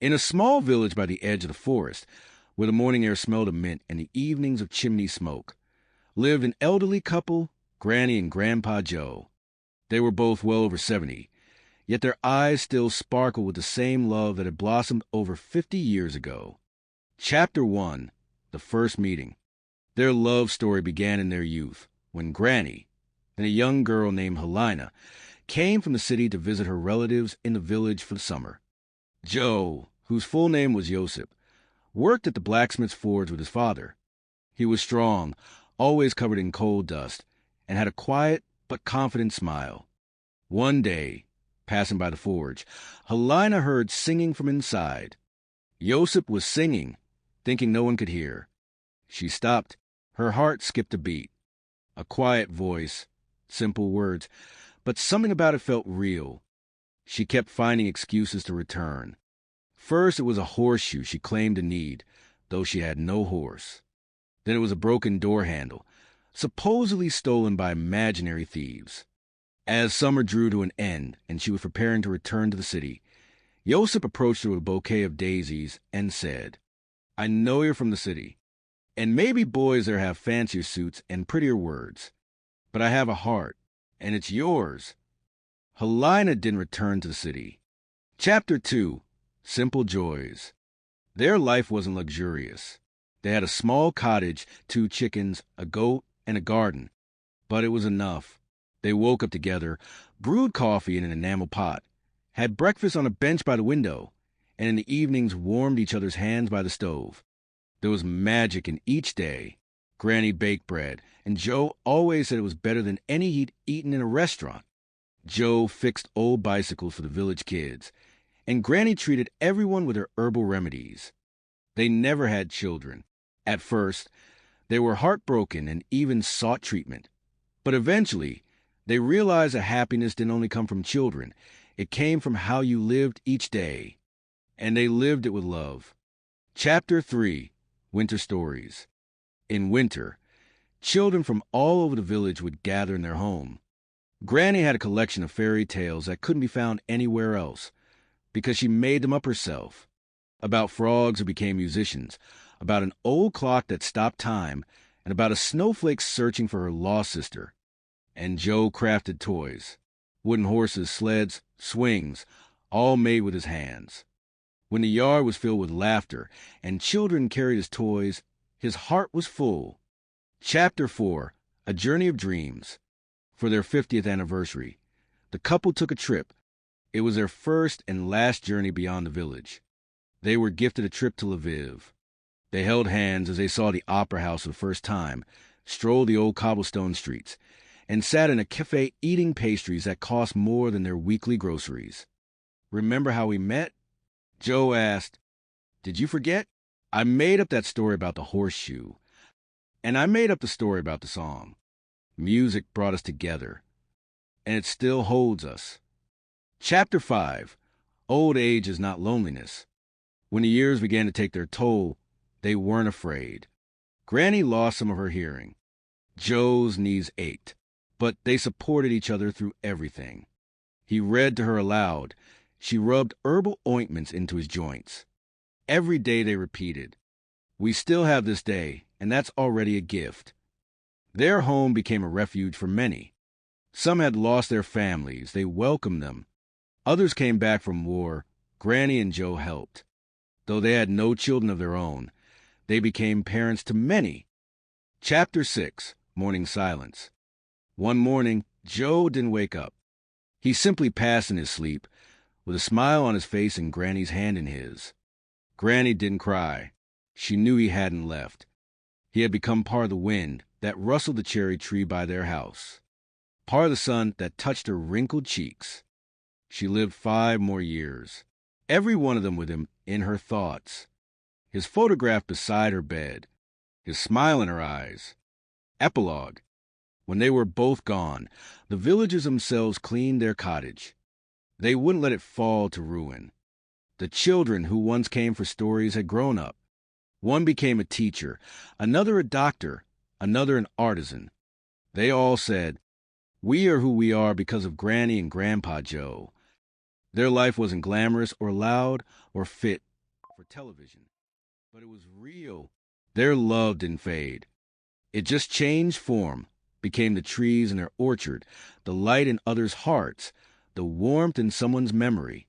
In a small village by the edge of the forest, where the morning air smelled of mint and the evenings of chimney smoke, lived an elderly couple, Granny and Grandpa Joe. They were both well over 70, yet their eyes still sparkled with the same love that had blossomed over 50 years ago. Chapter 1: The First Meeting. Their love story began in their youth, when Granny, then a young girl named Helena, came from the city to visit her relatives in the village for the summer. Joe, whose full name was Joseph, worked at the blacksmith's forge with his father. He was strong, always covered in coal dust, and had a quiet but confident smile. One day, passing by the forge, Helena heard singing from inside. Joseph was singing, thinking no one could hear. She stopped. Her heart skipped a beat. A quiet voice, simple words, but something about it felt real. She kept finding excuses to return. First, it was a horseshoe she claimed to need, though she had no horse. Then it was a broken door handle, supposedly stolen by imaginary thieves. As summer drew to an end and she was preparing to return to the city, Joseph approached her with a bouquet of daisies and said, "I know you're from the city, and maybe boys there have fancier suits and prettier words, but I have a heart, and it's yours." Helena didn't return to the city. Chapter 2: Simple Joys. Their life wasn't luxurious. They had a small cottage, 2 chickens, a goat, and a garden, but it was enough. They woke up together, brewed coffee in an enamel pot, had breakfast on a bench by the window, and in the evenings warmed each other's hands by the stove. There was magic in each day. Granny baked bread, and Joe always said it was better than any he'd eaten in a restaurant. Joe fixed old bicycles for the village kids, and Granny treated everyone with her herbal remedies. They never had children. At first, they were heartbroken and even sought treatment. But eventually, they realized that happiness didn't only come from children. It came from how you lived each day. And they lived it with love. Chapter 3: Winter Stories. In winter, children from all over the village would gather in their home. Granny had a collection of fairy tales that couldn't be found anywhere else, because she made them up herself. About frogs who became musicians, about an old clock that stopped time, and about a snowflake searching for her lost sister. And Joe crafted toys, wooden horses, sleds, swings, all made with his hands. When the yard was filled with laughter and children carried his toys, his heart was full. Chapter 4: A Journey of Dreams. For their 50th anniversary, the couple took a trip. It was their first and last journey beyond the village. They were gifted a trip to Lviv. They held hands as they saw the opera house for the first time, strolled the old cobblestone streets, and sat in a cafe eating pastries that cost more than their weekly groceries. "Remember how we met?" Joe asked. "Did you forget? I made up that story about the horseshoe. And I made up the story about the song. Music brought us together. And it still holds us." Chapter 5: Old Age is Not Loneliness. When the years began to take their toll, they weren't afraid. Granny lost some of her hearing. Joe's knees ached, but they supported each other through everything. He read to her aloud. She rubbed herbal ointments into his joints. Every day they repeated, "We still have this day, and that's already a gift." Their home became a refuge for many. Some had lost their families. They welcomed them. Others came back from war. Granny and Joe helped. Though they had no children of their own, they became parents to many. Chapter 6: Morning Silence. One morning, Joe didn't wake up. He simply passed in his sleep, with a smile on his face and Granny's hand in his. Granny didn't cry. She knew he hadn't left. He had become part of the wind that rustled the cherry tree by their house, part of the sun that touched her wrinkled cheeks. She lived 5 more years, every one of them with him in her thoughts. His photograph beside her bed, his smile in her eyes. Epilogue. When they were both gone, the villagers themselves cleaned their cottage. They wouldn't let it fall to ruin. The children who once came for stories had grown up. One became a teacher, another a doctor, another an artisan. They all said, "We are who we are because of Granny and Grandpa Joe." Their life wasn't glamorous or loud or fit for television, but it was real. Their love didn't fade. It just changed form, became the trees in their orchard, the light in others' hearts, the warmth in someone's memory.